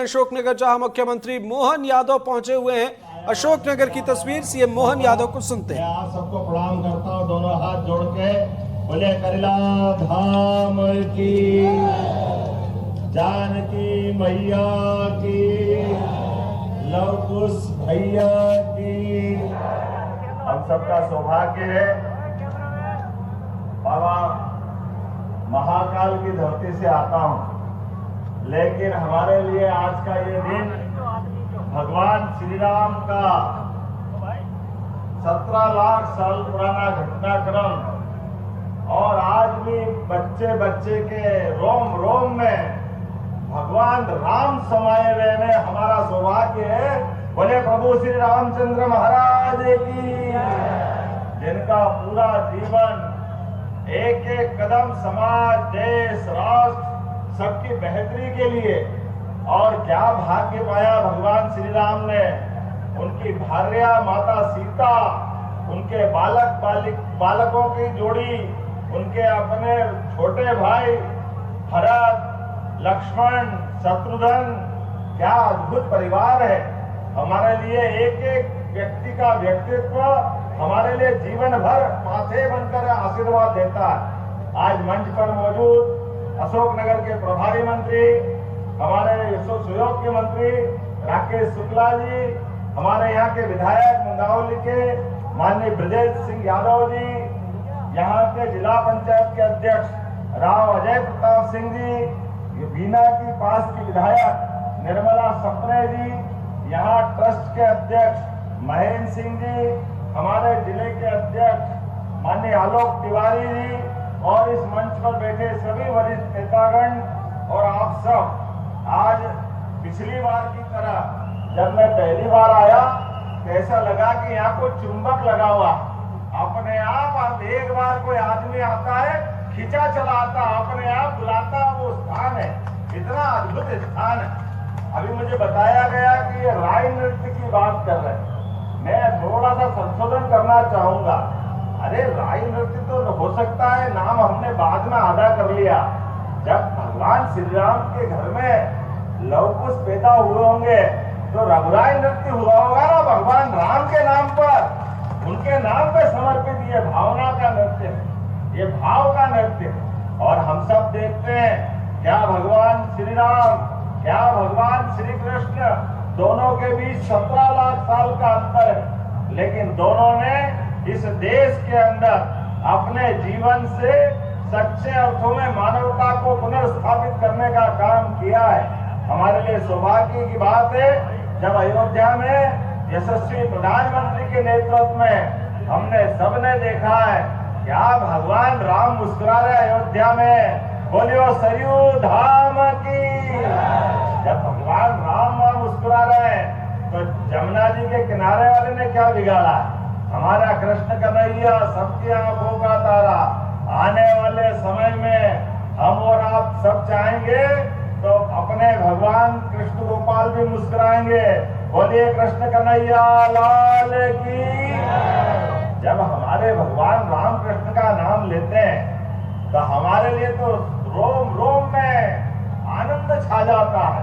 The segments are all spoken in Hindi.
अशोकनगर जहां मुख्यमंत्री मोहन यादव पहुंचे हुए हैं। अशोकनगर की तस्वीर सीएम मोहन यादव को सुनते हैं। आप सबको प्रणाम करता हूं, दोनों हाथ जोड़ के बोले करिला धाम की, जानकी मैया की, लव कुश भैया की। हम सबका सौभाग्य है बाबा महाकाल की धरती से आता हूं, लेकिन हमारे लिए आज का ये दिन भगवान श्री राम का 17 लाख साल पुराना घटनाक्रम और आज भी बच्चे बच्चे के रोम रोम में भगवान राम समाये रहने हमारा सौभाग्य है। बोले प्रभु श्री रामचंद्र महाराज की, जिनका पूरा जीवन एक एक कदम समाज, देश, राष्ट्र सबकी बेहतरी के लिए, और क्या भाग्य पाया भगवान श्री राम ने। उनकी भार्या माता सीता, उनके बालकों की जोड़ी, उनके अपने छोटे भाई भरत, लक्ष्मण, शत्रुघ्न, क्या अद्भुत परिवार है। हमारे लिए एक एक व्यक्ति का व्यक्तित्व हमारे लिए जीवन भर माथे बनकर आशीर्वाद देता है। आज मंच पर मौजूद अशोकनगर के प्रभारी मंत्री, हमारे सुयोग के मंत्री राकेश शुक्ला जी, हमारे यहाँ के विधायक मुंगावली के माननीय ब्रजेश सिंह यादव जी, यहाँ के जिला पंचायत के अध्यक्ष राव अजय प्रताप सिंह जी, बीना की पास की विधायक निर्मला सप्रे जी, यहाँ ट्रस्ट के अध्यक्ष महेंद्र सिंह जी, हमारे जिले के अध्यक्ष माननीय आलोक तिवारी जी, और इस मंच पर बैठे सभी वरिष्ठ नेतागण और आप सब। आज पिछली बार की तरह जब मैं पहली बार आया तो ऐसा लगा कि यहाँ को चुंबक लगा हुआ, अपने आप एक बार कोई आदमी आता है खींचा चला आता, अपने आप बुलाता, वो स्थान है, इतना अद्भुत स्थान है। अभी मुझे बताया गया कि ये राय नृत्य की बात कर रहे हैं, मैं थोड़ा सा संशोधन करना चाहूंगा। अरे राय नृत्य तो हो सकता है, नाम हमने बाद में आधा कर लिया। जब भगवान श्री राम के घर में लव कुश पैदा हुए होंगे तो रघुराय नृत्य हुआ होगा ना, भगवान राम के नाम पर, उनके नाम पे समर्पित ये भावना का नृत्य है, ये भाव का नृत्य है। और हम सब देखते हैं क्या भगवान श्री राम, क्या भगवान श्री कृष्ण, दोनों के बीच 17 लाख साल का अंतर है, लेकिन दोनों ने इस देश के अंदर अपने जीवन से सच्चे अर्थों में मानवता को पुनर्स्थापित करने का काम किया है। हमारे लिए सौभाग्य की बात है जब अयोध्या में यशस्वी प्रधानमंत्री के नेतृत्व में हमने सबने देखा है क्या भगवान राम मुस्कुरा रहे अयोध्या में। बोलियो सरयू धाम की। जब भगवान राम मुस्कुरा रहे तो जमुना जी के किनारे वाले ने क्या बिगाड़ा है। हमारा कृष्ण कन्हैया सबकी आंखों का तारा, आने वाले समय में हम और आप सब चाहेंगे तो अपने भगवान कृष्ण गोपाल भी मुस्कुराएंगे। बोलिए कृष्ण कन्हैया लाल की। जब हमारे भगवान राम कृष्ण का नाम लेते हैं तो हमारे लिए तो रोम रोम में आनंद छा जाता है,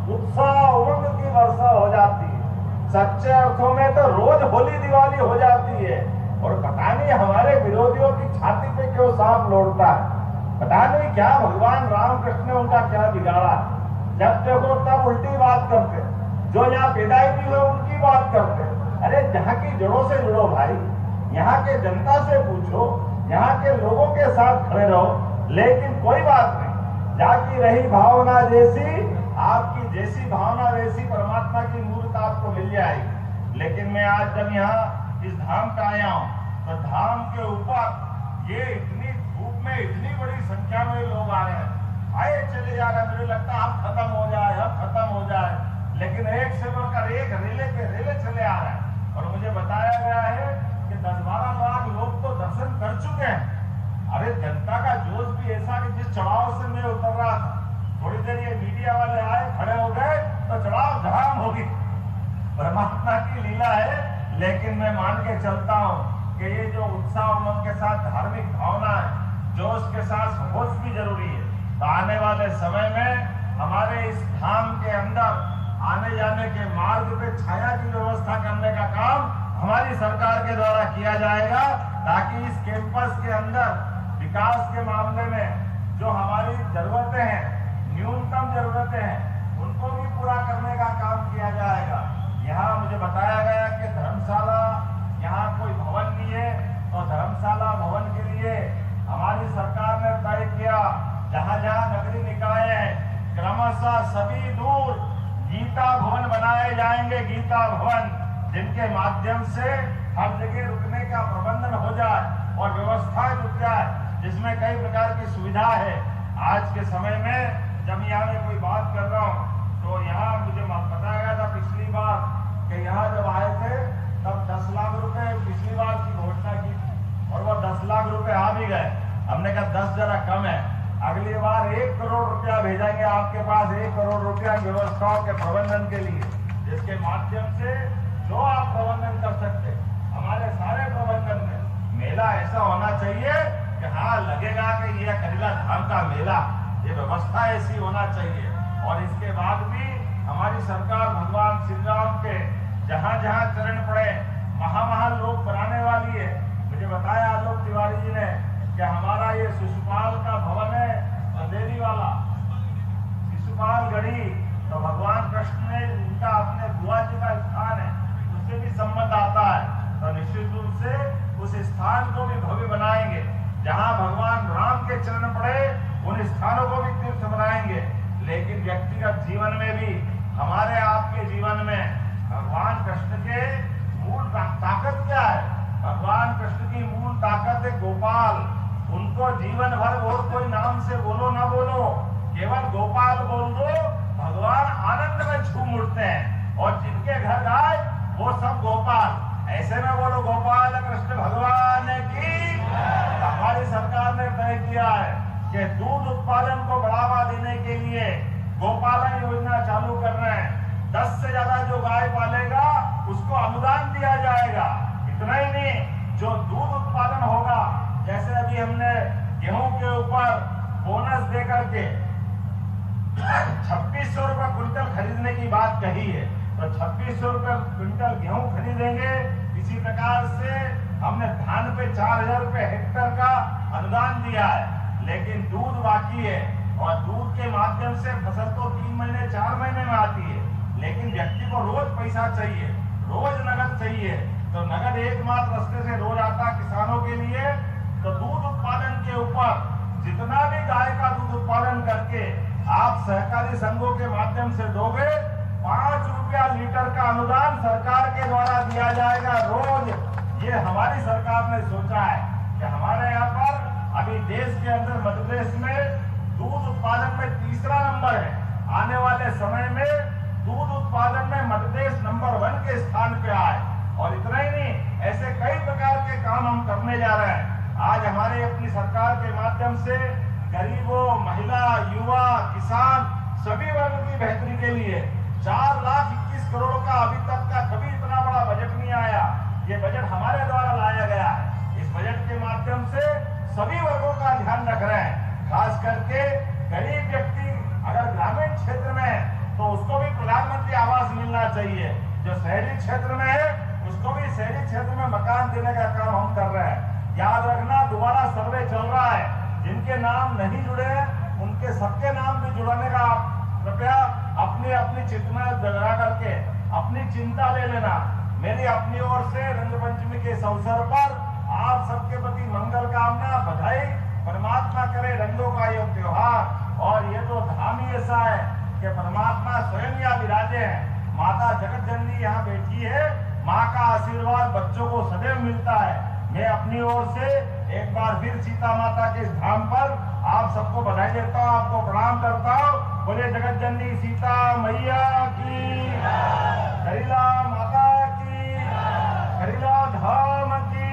उत्साह उमंग की वर्षा हो जाती है। सच्चे अर्थों में तो रोज होली दिवाली हो जाती है, और पता नहीं हमारे विरोधियों की छाती पे क्यों सांप लौटता है। पता नहीं क्या भगवान रामकृष्ण ने उनका क्या बिगाड़ा। जब देखो तब उल्टी बात करते, जो यहाँ पैदाइश हुए उनकी बात करते। अरे यहाँ की जड़ों से जुड़ो भाई, यहाँ के जनता से पूछो, यहाँ के लोगों के साथ खड़े रहो। लेकिन कोई बात नहीं, जाकी रही भावना जैसी, आपकी जैसी भावना वैसी परमात्मा की मूर्त आपको मिल जाएगी। लेकिन मैं आज जब यहाँ इस धाम पे आया हूँ तो धाम के ऊपर ये इतनी धूप में इतनी बड़ी संख्या में लोग आ रहे हैं, आए चले जा रहे हैं। मुझे लगता है अब खत्म हो जाए, अब खत्म हो जाए, लेकिन एक से बढ़कर एक रेले पे रेले चले आ रहे हैं। और मुझे बताया गया है कि 10-12 लाख लोग तो दर्शन कर चुके हैं। अरे जनता का जोश भी ऐसा कि जिस चढ़ाव से मैं उतर रहा था, थोड़ी देर ये मीडिया वाले आए, खड़े हो गए तो चढ़ाव धड़ाम होगी। परमात्मा की लीला है। लेकिन मैं मान के चलता हूँ कि ये जो उत्साह उमंग के साथ धार्मिक भावना है, जोश के साथ होश भी जरूरी है। तो आने वाले समय में हमारे इस धाम के अंदर आने जाने के मार्ग पे छाया की व्यवस्था करने का काम हमारी सरकार के द्वारा किया जाएगा, ताकि इस कैंपस के अंदर विकास के मामले में जो हमारी जरूरतें हैं, न्यूनतम जरूरतें हैं, उनको भी पूरा करने का काम किया जाएगा। यहाँ मुझे बताया गया कि धर्मशाला यहाँ कोई भवन नहीं है, तो धर्मशाला भवन के लिए हमारी सरकार ने तय किया, जहाँ जहाँ नगरीय निकाय है क्रमशः सभी दूर गीता भवन बनाए जाएंगे। गीता भवन जिनके माध्यम से हर जगह रुकने का प्रबंधन हो जाए और व्यवस्था जुट जाए, जिसमें कई प्रकार की सुविधा है। आज के समय में जब यहाँ मैं कोई बात कर रहा हूँ तो यहाँ मुझे बताया गया था पिछली बार कि यहाँ जब आए थे तब 10 लाख रुपए पिछली बार की घोषणा की और वो 10 लाख रुपए आ भी गए। हमने कहा 10 जरा कम है, अगली बार 1 करोड़ रुपया भेजेंगे आपके पास, 1 करोड़ रुपया व्यवस्थाओं के प्रबंधन के लिए, जिसके माध्यम से जो आप प्रबंधन कर सकते। हमारे सारे प्रबंधन में मेला ऐसा होना चाहिए कि हाँ लगेगा कि यह करीला धाम का मेला, ये व्यवस्था ऐसी होना चाहिए। और इसके बाद भी हमारी सरकार भगवान श्री राम के जहाँ जहाँ चरण पड़े महा लोक बनाने वाली है। मुझे बताया आलोक तिवारी जी ने कि हमारा ये शिशुपाल का भवन है अंधेरी वाला, शिशुपाल गढ़ी, तो भगवान कृष्ण ने उनका अपने बुआ जी का स्थान है, उससे भी संबंध आता है। तो निश्चित रूप से उस स्थान को भी भव्य बनाएंगे। जहाँ भगवान राम के चरण पड़े उन स्थानों को भी तीर्थ बनाएंगे। लेकिन व्यक्तिगत जीवन में भी हमारे आपके जीवन में भगवान कृष्ण के मूल ताकत क्या है? भगवान कृष्ण की मूल ताकत है गोपाल। उनको जीवन भर और कोई नाम से बोलो ना बोलो, केवल गोपाल बोल दो, भगवान आनंद में झूम उठते हैं। और जिनके घर जाए वो सब गोपाल, ऐसे में बोलो गोपाल कृष्ण भगवान की। हमारी सरकार ने तय किया है कि दूध उत्पादन को बढ़ावा देने के लिए गोपालन योजना चालू कर रहे हैं। 10 से ज्यादा जो गाय पालेगा उसको अनुदान दिया जाएगा। इतना ही नहीं, जो दूध उत्पादन होगा, जैसे अभी हमने गेहूं के ऊपर बोनस दे करके 2600 रुपए क्विंटल खरीदने की बात कही है, तो 2600 रुपए क्विंटल गेहूं खरीदेंगे। इसी प्रकार से हमने धान पे 4000 रुपए हेक्टर का अनुदान दिया है। लेकिन दूध बाकी है, और दूध के माध्यम से फसल तो 3 महीने 4 महीने में आती है, लेकिन व्यक्ति को रोज पैसा चाहिए, रोज नगद चाहिए। तो नगद एकमात्र रास्ते से रोज आता किसानों के लिए। तो दूध उत्पादन के ऊपर जितना भी गाय का दूध उत्पादन करके आप सहकारी संघों के माध्यम से दोगे, 5 रुपया लीटर का अनुदान सरकार के द्वारा दिया जाएगा रोज। ये हमारी सरकार ने सोचा है कि हमारे यहाँ पर अभी देश के अंदर मध्य प्रदेश में दूध उत्पादन में तीसरा नंबर है। आने वाले समय में दूध उत्पादन में मध्य प्रदेश नंबर 1 के स्थान पे आए। और इतना ही नहीं, ऐसे कई प्रकार के काम हम करने जा रहे हैं। आज हमारे अपनी सरकार के माध्यम से गरीबों, महिला, युवा, किसान सभी वर्ग की बेहतरी के लिए 4,21 करोड़ का अभी तक का कभी इतना बड़ा बजट नहीं आया। ये बजट हमारे द्वारा लाया गया है। इस बजट के माध्यम से सभी वर्गों का ध्यान रख रहे हैं। खास करके गरीब व्यक्ति अगर ग्रामीण क्षेत्र में है तो उसको भी प्रधानमंत्री आवास मिलना चाहिए। जो शहरी क्षेत्र में है उसको भी शहरी क्षेत्र में मकान देने का काम हम कर रहे हैं। याद रखना, दोबारा सर्वे चल रहा है, जिनके नाम नहीं जुड़े हैं उनके सबके नाम भी जुड़ाने का कृपया अपनी अपनी चिंता जगा करके अपनी चिंता ले लेना। मेरी अपनी ओर से रंगपंचमी के इस अवसर पर आप सबके प्रति मंगल कामना, बधाई। परमात्मा करे रंगों का ये त्योहार। और ये तो धाम ही ऐसा है कि परमात्मा स्वयं यहाँ विराजे हैं। माता जगत जननी यहाँ बैठी है। माँ का आशीर्वाद बच्चों को सदैव मिलता है। मैं अपनी ओर से एक बार फिर सीता माता के इस धाम पर आप सबको बधाई देता हूँ, आपको प्रणाम करता हूँ। बोले जगत जननी सीता मैया की, करीला माता की, करीला धाम की,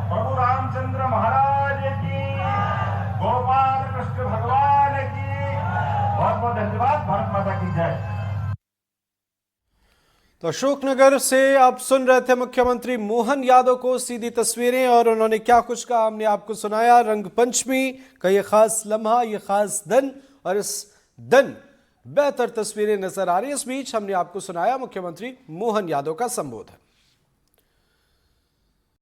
प्रभु रामचंद्र महाराज की, गोपाल कृष्ण भगवान की। बहुत बहुत धन्यवाद। भारत माता की जय। तो अशोकनगर से आप सुन रहे थे मुख्यमंत्री मोहन यादव को सीधी तस्वीरें, और उन्होंने क्या कुछ कहा हमने आपको सुनाया। रंग पंचमी का ये खास लम्हा, ये खास दिन, और इस दिन बेहतर तस्वीरें नजर आ रही। इस बीच हमने आपको सुनाया मुख्यमंत्री मोहन यादव का संबोधन।